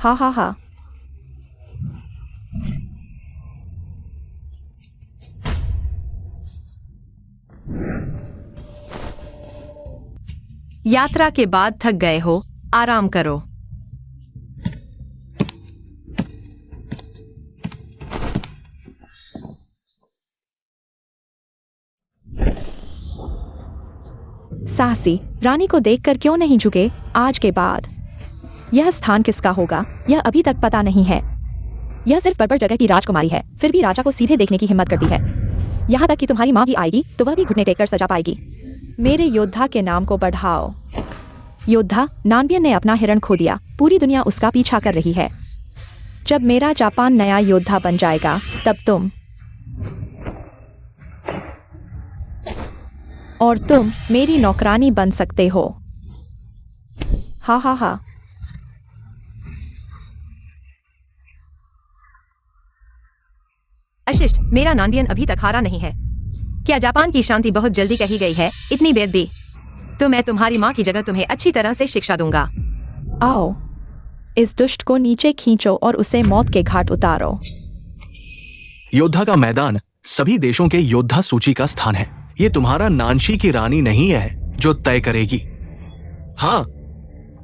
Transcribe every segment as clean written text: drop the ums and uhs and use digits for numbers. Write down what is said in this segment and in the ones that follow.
हा हा हा। यात्रा के बाद थक गए हो, आराम करो। साहसी रानी को देखकर क्यों नहीं झुके आज के बाद? यह स्थान किसका होगा यह अभी तक पता नहीं है। यह सिर्फ बर्बर जगह की राजकुमारी है, फिर भी राजा को सीधे देखने की हिम्मत करती है। यहाँ तक कि तुम्हारी माँ भी आएगी तो वह भी घुटने टेक कर सजा पाएगी। मेरे योद्धा के नाम को बढ़ाओ। योद्धा, नानबियन ने अपना हिरण खो दिया, पूरी दुनिया उसका पीछा कर रही है। जब मेरा जापान नया योद्धा बन जाएगा तब तुम और तुम मेरी नौकरानी बन सकते हो। हा हा हा। अशिष्ट, मेरा नानबियन अभी तक हारा नहीं है। क्या जापान की शांति बहुत जल्दी कही गई है? इतनी बेदबी। तो मैं तुम्हारी माँ की जगह तुम्हें अच्छी तरह से शिक्षा दूंगा। आओ, इस दुष्ट को नीचे खींचो और उसे मौत के घाट उतारो। योद्धा का मैदान सभी देशों के योद्धा सूची का स्थान है। ये तुम्हारा नानशी की रानी नहीं है जो तय करेगी। हाँ,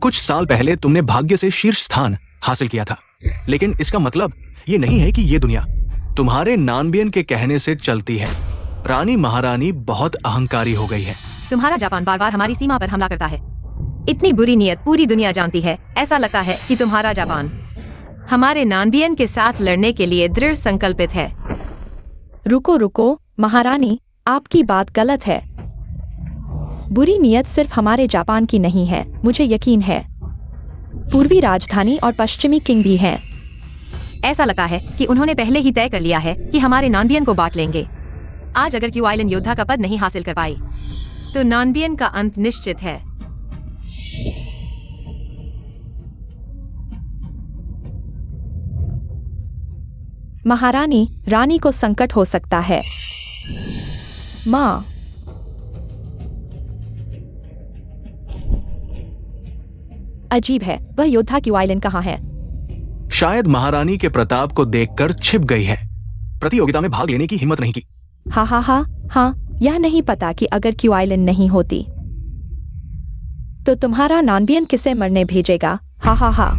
कुछ साल पहले तुमने भाग्य से शीर्ष स्थान हासिल किया था, लेकिन इसका मतलब ये नहीं है कि ये दुनिया तुम्हारे नानबियन के कहने से चलती है। रानी महारानी बहुत अहंकारी हो गई है। तुम्हारा जापान बार बार हमारी सीमा पर हमला करता है। इतनी बुरी नीयत पूरी दुनिया जानती है। ऐसा लगता है कि तुम्हारा जापान हमारे नानबियन के साथ लड़ने के लिए दृढ़ संकल्पित है। रुको रुको महारानी, आपकी बात गलत है। बुरी नीयत सिर्फ हमारे जापान की नहीं है, मुझे यकीन है। पूर्वी राजधानी और पश्चिमी किंग भी हैं। ऐसा लगता है कि उन्होंने पहले ही तय कर लिया है कि हमारे नानबियन को बांट लेंगे। आज अगर क्यू आइलैंड योद्धा का पद नहीं हासिल कर पाई तो नानबियन का अंत निश्चित है। महारानी, रानी को संकट हो सकता है। माँ, अजीब है, वह योद्धा क्यू आइलैंड कहाँ है? शायद महारानी के प्रताप को देखकर छिप गई है। प्रतियोगिता में भाग लेने की हिम्मत नहीं की। हा हा हा हाँ, यह नहीं पता कि अगर क्यू आइलैंड नहीं होती तो तुम्हारा नानबियन किसे मरने भेजेगा। हा हा हा।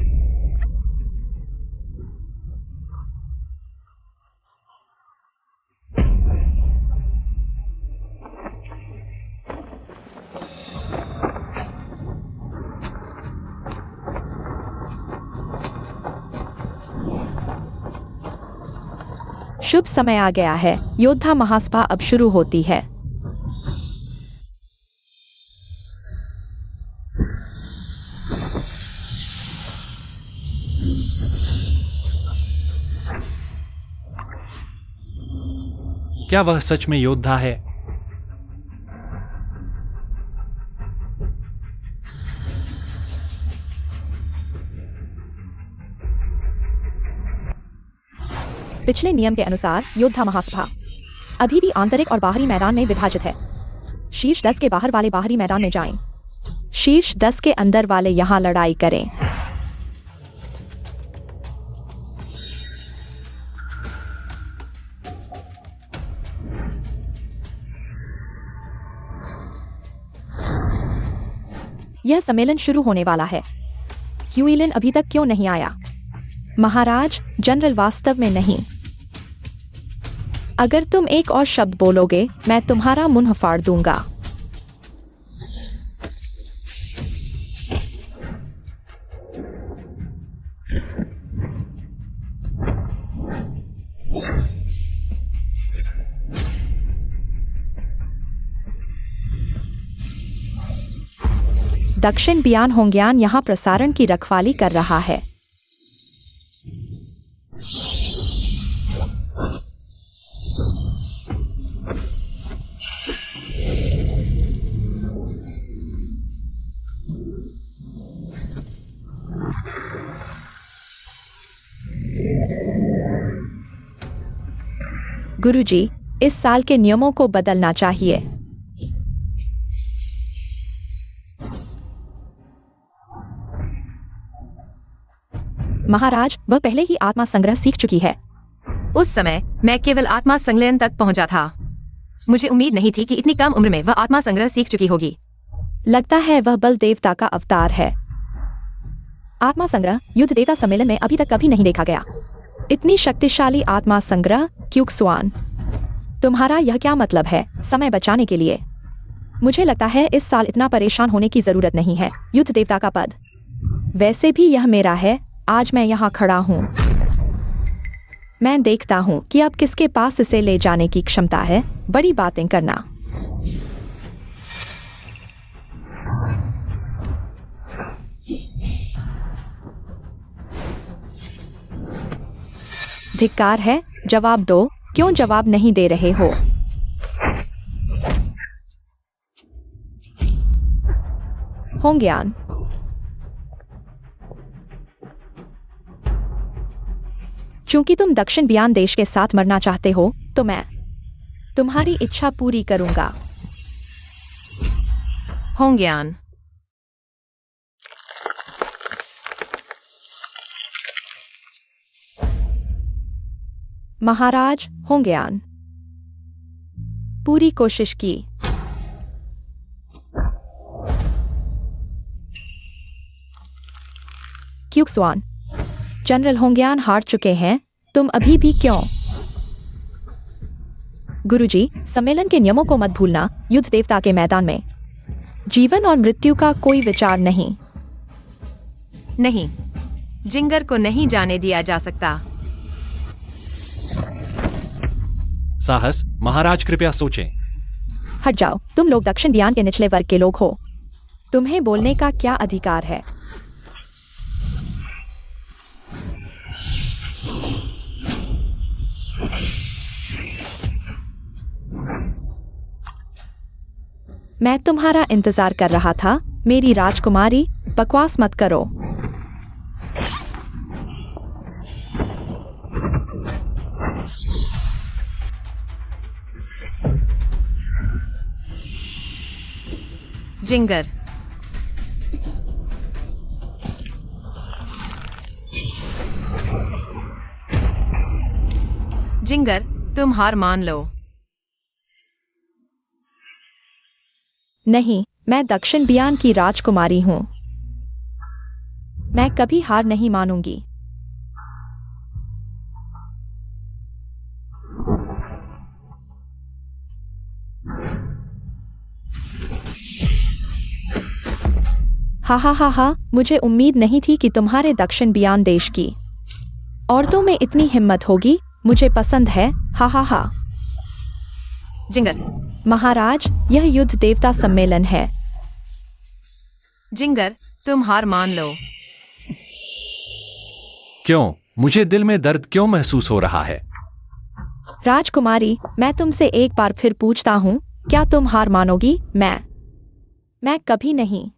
शुभ समय आ गया है। योद्धा महासभा अब शुरू होती है। क्या वह सच में योद्धा है? पिछले नियम के अनुसार योद्धा महासभा अभी भी आंतरिक और बाहरी मैदान में विभाजित है। शीर्ष 10 के बाहर वाले बाहरी मैदान में जाएं। शीर्ष 10 के अंदर वाले यहां लड़ाई करें। यह सम्मेलन शुरू होने वाला है। क्यू आइलैंड अभी तक क्यों नहीं आया? महाराज, जनरल वास्तव में नहीं। अगर तुम एक और शब्द बोलोगे मैं तुम्हारा मुंह फाड़ दूंगा। दक्षिण बियान होंग्यान यहां प्रसारण की रखवाली कर रहा है। गुरुजी, इस साल के नियमों को बदलना चाहिए। महाराज, वह पहले ही आत्मा संग्रह सीख चुकी है। उस समय मैं केवल आत्मा संलयन तक पहुंचा था। मुझे उम्मीद नहीं थी कि इतनी कम उम्र में वह आत्मा संग्रह सीख चुकी होगी। लगता है वह बल देवता का अवतार है। आत्मा संग्रह युद्ध देवता सम्मेलन में अभी तक कभी नहीं देखा गया। इतनी शक्तिशाली आत्मा संग्रह, क्यूक्सुआन। तुम्हारा यह क्या मतलब है? समय बचाने के लिए? मुझे लगता है इस साल इतना परेशान होने की जरूरत नहीं है। युद्ध देवता का पद वैसे भी यह मेरा है। आज मैं यहाँ खड़ा हूँ। मैं देखता हूँ कि अब किसके पास इसे ले जाने की क्षमता है। बड़ी बातें करना। धिक्कार है। जवाब दो। क्यों जवाब नहीं दे रहे हो? होंग्यान, चूंकि तुम दक्षिण बियान देश के साथ मरना चाहते हो, तो मैं तुम्हारी इच्छा पूरी करूंगा। होंग्यान, महाराज, होंग्यान, पूरी कोशिश की। क्यूक्सुआन, जनरल होंग्यान हार चुके हैं। तुम अभी भी क्यों? गुरुजी, सम्मेलन के नियमों को मत भूलना। युद्ध देवता के मैदान में जीवन और मृत्यु का कोई विचार नहीं। नहीं, जिंगर को नहीं जाने दिया जा सकता। साहस, महाराज कृपया सोचें। हट जाओ। तुम लोग दक्षिण बियान के निचले वर्ग के लोग हो। तुम्हें बोलने का क्या अधिकार है? मैं तुम्हारा इंतजार कर रहा था, मेरी राजकुमारी। बकवास मत करो। जिंगर, जिंगर, तुम हार मान लो। नहीं, मैं दक्षिण बियान की राजकुमारी हूं। मैं कभी हार नहीं मानूंगी। हा हा हा हा, मुझे उम्मीद नहीं थी कि तुम्हारे दक्षिण बियान देश की औरतों में इतनी हिम्मत होगी। मुझे पसंद है। हा हा हा। जिंगर, महाराज, यह युद्ध देवता सम्मेलन है। जिंगर, तुम हार मान लो। क्यों? मुझे दिल में दर्द क्यों महसूस हो रहा है? राजकुमारी, मैं तुमसे एक बार फिर पूछता हूं, क्या तुम हार मानोगी? मैं कभी नहीं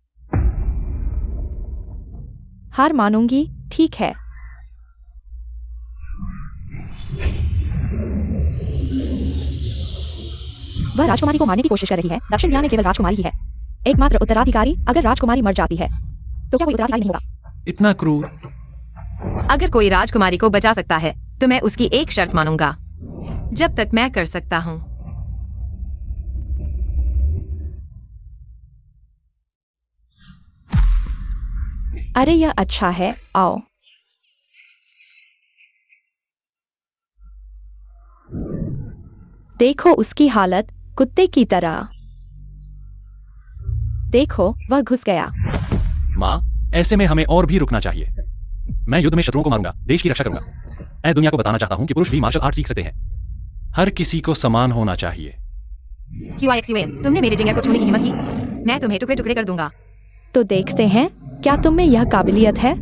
हार मानूंगी। ठीक है। वह राजकुमारी को मारने की कोशिश कर रही है। दक्षिण बियान में केवल राजकुमारी ही है, एकमात्र उत्तराधिकारी। अगर राजकुमारी मर जाती है तो क्या कोई उत्तराधिकारी नहीं होगा? इतना क्रूर। अगर कोई राजकुमारी को बचा सकता है तो मैं उसकी एक शर्त मानूंगा, जब तक मैं कर सकता हूं। अरे यह अच्छा है। आओ। देखो उसकी हालत, कुत्ते की तरह। देखो, वह घुस गया। माँ, ऐसे में हमें और भी रुकना चाहिए। मैं युद्ध में शत्रुओं को मारूंगा, देश की रक्षा करूंगा। मैं दुनिया को बताना चाहता हूं कि पुरुष भी मार्शल आर्ट सीख सकते हैं। हर किसी को समान होना चाहिए। QIXUAN, तुमने मेरे जिंगर को छूने की हिम्मत की। मैं तुम्हें टुकड़े टुकड़े कर दूंगा। तो देखते हैं, क्या तुम में यह काबिलियत है?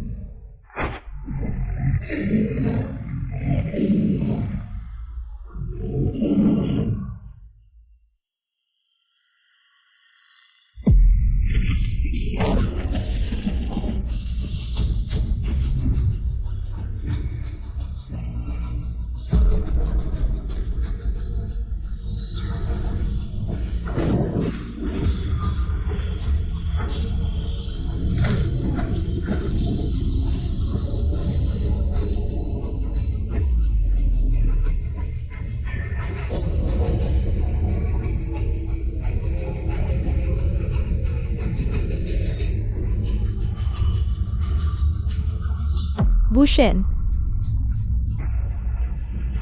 वुशन।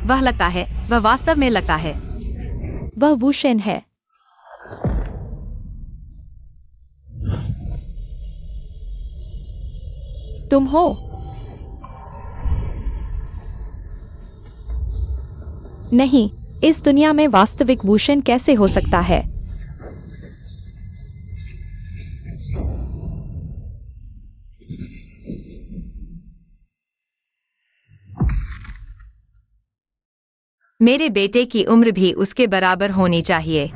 वह लगता है, वह वास्तव में लगता है। वह वुशन है। तुम हो। नहीं, इस दुनिया में वास्तविक वुशन कैसे हो सकता है? मेरे बेटे की उम्र भी उसके बराबर होनी चाहिए।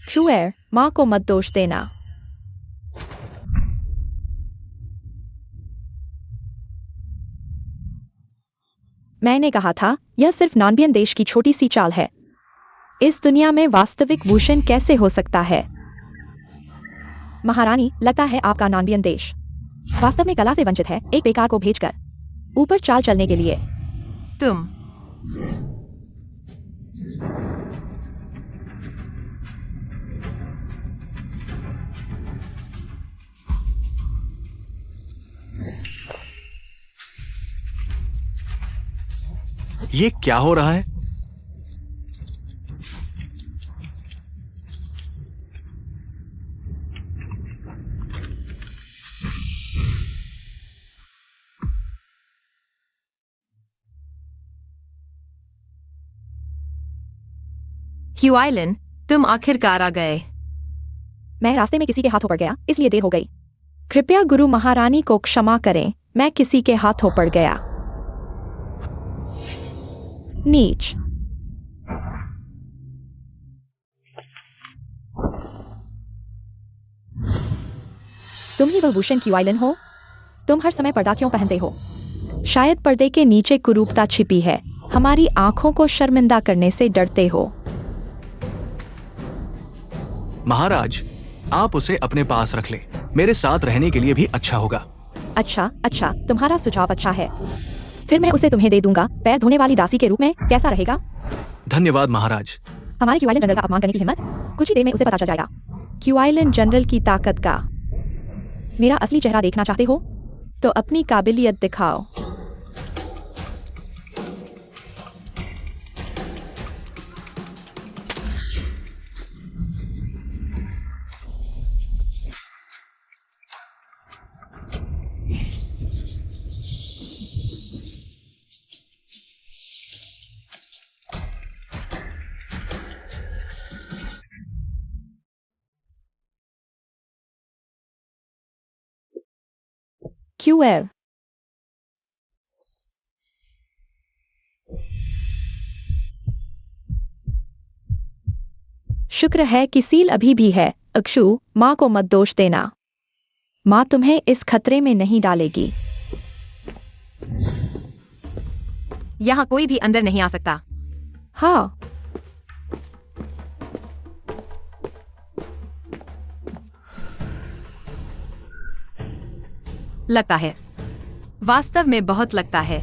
क्यूएर, माँ को मत दोष देना। मैंने कहा था, यह सिर्फ नानबियन देश की छोटी सी चाल है। इस दुनिया में वास्तविक वुशन कैसे हो सकता है? महारानी, लगता है आपका नानबियन देश वास्तव में कला से वंचित है, एक बेकार को भेजकर ऊपर चाल चलने के लिए। तुम ये क्या हो रहा है? ह्यूआइलिन, तुम आखिरकार आ गए। मैं रास्ते में किसी के हाथों पड़ गया, इसलिए देर हो गई। कृपया गुरु महारानी को क्षमा करें, मैं किसी के हाथों पड़ गया। नीच। तुम ही वह भूषण ह्यूआइलिन हो? तुम हर समय पर्दा क्यों पहनते हो? शायद पर्दे के नीचे कुरूपता छिपी है। हमारी आंखों को शर्मिंदा करने से डरते हो। महाराज, आप उसे अपने पास रख लें। मेरे साथ रहने के लिए भी अच्छा होगा। अच्छा, तुम्हारा सुझाव अच्छा है। फिर मैं उसे तुम्हें दे दूंगा, पैर धोने वाली दासी के रूप में। कैसा रहेगा? धन्यवाद महाराज। हमारे ह्यूआइलिन जनरल का अपमान करने की हिम्मत? कुछ ही देर में उसे पता चल जाएगा। ह्यूआइलिन जनरल की ताकत का मेरा असली चेहरा देखना चाहते हो? तो अपनी काबिलियत दिखाओ। क्यूएव। शुक्र है कि सील अभी भी है। अक्षु, माँ को मत दोष देना। माँ तुम्हें इस खतरे में नहीं डालेगी। यहाँ कोई भी अंदर नहीं आ सकता। हाँ। लगता है, वास्तव में बहुत लगता है।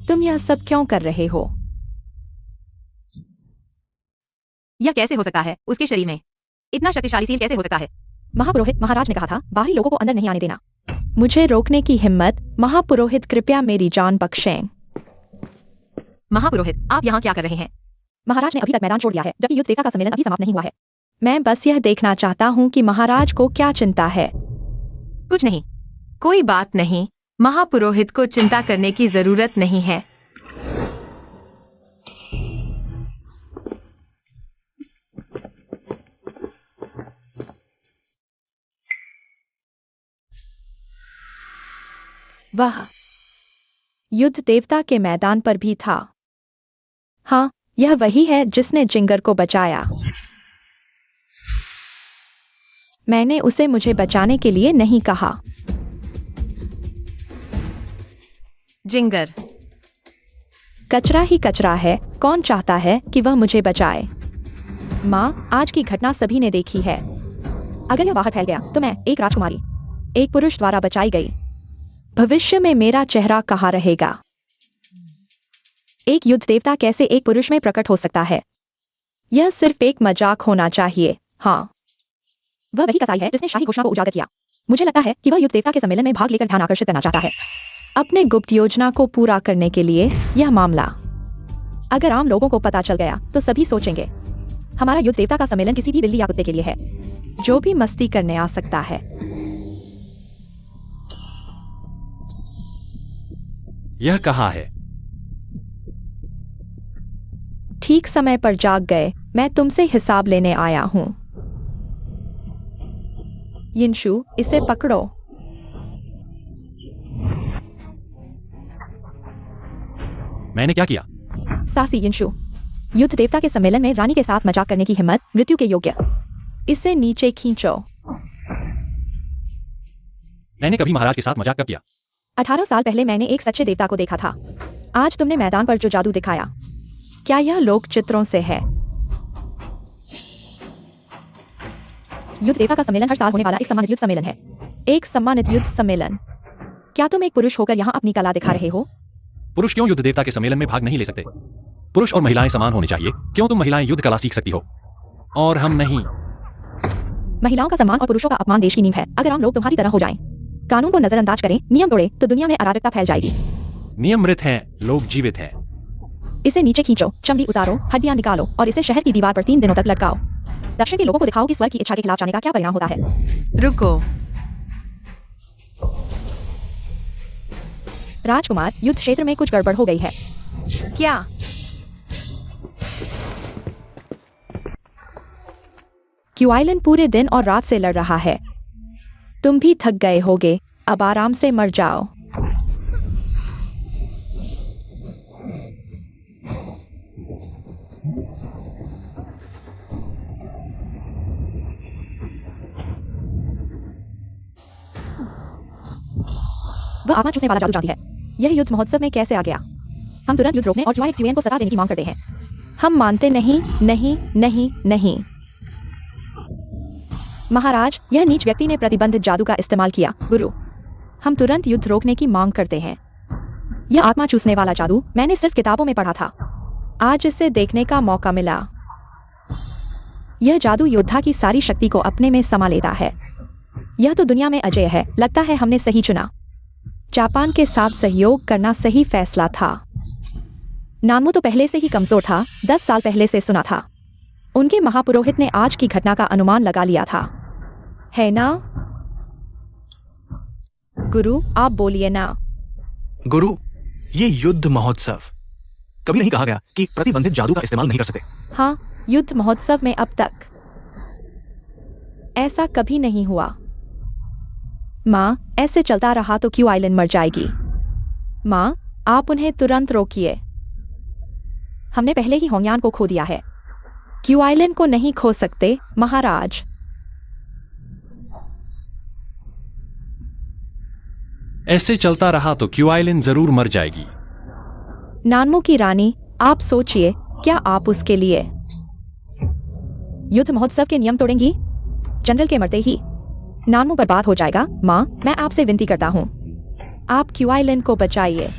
तुम यह सब क्यों कर रहे हो? यह कैसे हो सकता है? उसके शरीर में इतना शक्तिशाली सील कैसे हो सकता है? महापुरोहित, महाराज ने कहा था बाहरी लोगों को अंदर नहीं आने देना। मुझे रोकने की हिम्मत? महापुरोहित, कृपया मेरी जान बख्शें। महापुरोहित, आप यहाँ क्या कर रहे हैं? महाराज ने अभी तक मैदान छोड़ दिया है, जबकि युद्ध देवता का सम्मेलन अभी समाप्त नहीं हुआ है। मैं बस यह देखना चाहता हूँ कि महाराज को क्या चिंता है। कुछ नहीं, कोई बात नहीं। महापुरोहित को चिंता करने की जरूरत नहीं है। वह युद्ध देवता के मैदान पर भी था। हाँ, यह वही है जिसने जिंगर को बचाया। मैंने उसे मुझे बचाने के लिए नहीं कहा। जिंगर कचरा ही कचरा है। कौन चाहता है कि वह मुझे बचाए? माँ, आज की घटना सभी ने देखी है। अगर यह बाहर फैल गया तो मैं एक राजकुमारी, एक पुरुष द्वारा बचाई गई। भविष्य में मेरा चेहरा कहाँ रहेगा? एक युद्ध देवता कैसे एक पुरुष में प्रकट हो सकता है? यह सिर्फ एक मजाक होना चाहिए। हाँ, वह वही कसाई है जिसने शाही घोषणा को उजागर किया। मुझे लगता है कि वह युद्ध देवता के सम्मेलन में भाग लेकर ध्यान आकर्षित करना चाहता है अपने गुप्त योजना को पूरा करने के लिए। यह मामला अगर आम लोगों को पता चल गया तो सभी सोचेंगे हमारा युद्ध देवता का सम्मेलन किसी भी बिल्ली या कुत्ते के लिए है जो भी मस्ती करने आ सकता है। यह कहाँ है? ठीक समय पर जाग गए। मैं तुमसे हिसाब लेने आया हूं। यिनशु, इसे पकड़ो। मैंने क्या किया? साहसी यिनशु, युद्ध देवता के सम्मेलन में रानी के साथ मजाक करने की हिम्मत मृत्यु के योग्य। इसे नीचे खींचो। मैंने कभी महाराज के साथ मजाक कब किया? 18 साल पहले मैंने एक सच्चे देवता को देखा था। आज तुमने मैदान पर जो जादू दिखाया, क्या यह लोक चित्रों से है? युद्ध देवता का सम्मेलन हर साल होने वाला एक सम्मानित युद्ध सम्मेलन है। एक सम्मानित युद्ध सम्मेलन। क्या तुम एक पुरुष होकर यहाँ अपनी कला दिखा रहे हो? पुरुष क्यों युद्ध देवता के सम्मेलन में भाग नहीं ले सकते? पुरुष और महिलाएं समान होने चाहिए। क्यों तुम महिलाएं युद्ध कला सीख सकती हो और हम नहीं? महिलाओं का सम्मान और पुरुषों का अपमान देश की नींव है। अगर आम लोग तुम्हारी तरह हो जाएं, कानून को नजरअंदाज करें, नियम तोड़े, तो दुनिया में अराजकता फैल जाएगी। नियम मृत हैं, लोग जीवित हैं। इसे नीचे खींचो, चमड़ी उतारो, हड्डियां निकालो और इसे शहर की दीवार पर 3 दिनों तक लटकाओ। दक्षिण के लोगों को दिखाओ कि स्वर्ग की इच्छा के खिलाफ जाने का क्या परिणाम होता है। रुको। राजकुमार, युद्ध क्षेत्र में कुछ गड़बड़ हो गई है। क्या? क्यूआइलन पूरे दिन और रात से लड़ रहा है। तुम भी थक गए होगे। अब आराम से मर जाओ। वह आत्मा चूसने वाला जादू जानती है। यह युद्ध महोत्सव में कैसे आ गया? हम तुरंत युद्ध रोकने और ज्वाइस यूएन को सजा देने की मांग करते हैं। हम मानते नहीं, नहीं, नहीं, नहीं। महाराज, यह नीच व्यक्ति ने प्रतिबंधित जादू का इस्तेमाल किया। गुरु, हम तुरंत युद्ध रोकने की मांग करते हैं। यह आत्मा चूसने वाला जादू मैंने सिर्फ किताबों में पढ़ा था। आज इसे देखने का मौका मिला। यह जादू योद्धा की सारी शक्ति को अपने में समा लेता है। यह तो दुनिया में अजेय है। लगता है हमने सही चुना। जापान के साथ सहयोग करना सही फैसला था। नानमो तो पहले से ही कमजोर था। 10 साल पहले से सुना था। उनके महापुरोहित ने आज की घटना का अनुमान लगा लिया था, है ना? गुरु, आप बोलिए ना। गुरु, ये युद्ध महोत्सव कभी नहीं कहा गया कि प्रतिबंधित जादू का इस्तेमाल नहीं कर सकते। हाँ, युद्ध महोत्सव में अब तक ऐसा कभी नहीं हुआ। माँ, ऐसे चलता रहा तो क्यूआइलन मर जाएगी। माँ, आप उन्हें तुरंत रोकिए। हमने पहले ही होंगयान को खो दिया है। क्यूआइलन को नहीं खो सकते, महाराज। ऐसे चलता रहा तो क्यूआइलन जरूर मर जाएगी। नानमो की रानी, आप सोचिए, क्या आप उसके लिए युद्ध महोत्सव के नियम तोड़ेंगी? जनरल के मरते ही नानमो बर्बाद हो जाएगा। माँ, मैं आपसे विनती करता हूँ, आप क्यूआइलन को बचाइए।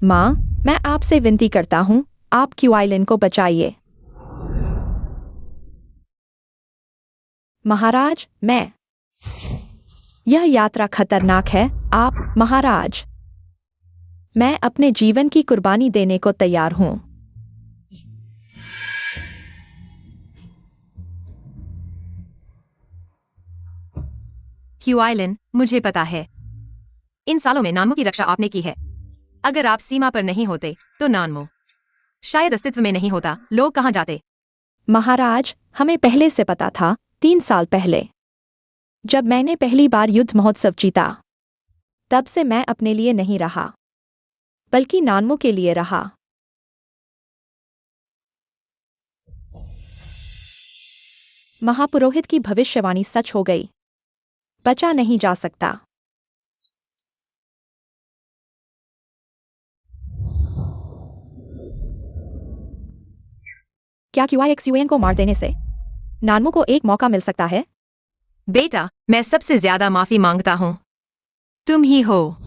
माँ, मैं आपसे विनती करता हूँ, आप क्यूआइलन को बचाइए। महाराज, यह यात्रा खतरनाक है। आप, महाराज, मैं अपने जीवन की कुर्बानी देने को तैयार हूं। क्यूआइलन, मुझे पता है। इन सालों में नानमो की रक्षा आपने की है। अगर आप सीमा पर नहीं होते तो नानमो शायद अस्तित्व में नहीं होता। लोग कहां जाते? महाराज, हमें पहले से पता था। 3 साल पहले जब मैंने पहली बार युद्ध महोत्सव जीता, तब से मैं अपने लिए नहीं रहा, बल्कि नानमो के लिए रहा। महापुरोहित की भविष्यवाणी सच हो गई। बचा नहीं जा सकता। क्या क्यूआईएक्सयूएन को मार देने से नानमो को एक मौका मिल सकता है? बेटा, मैं सबसे ज्यादा माफी मांगता हूँ। तुम ही हो।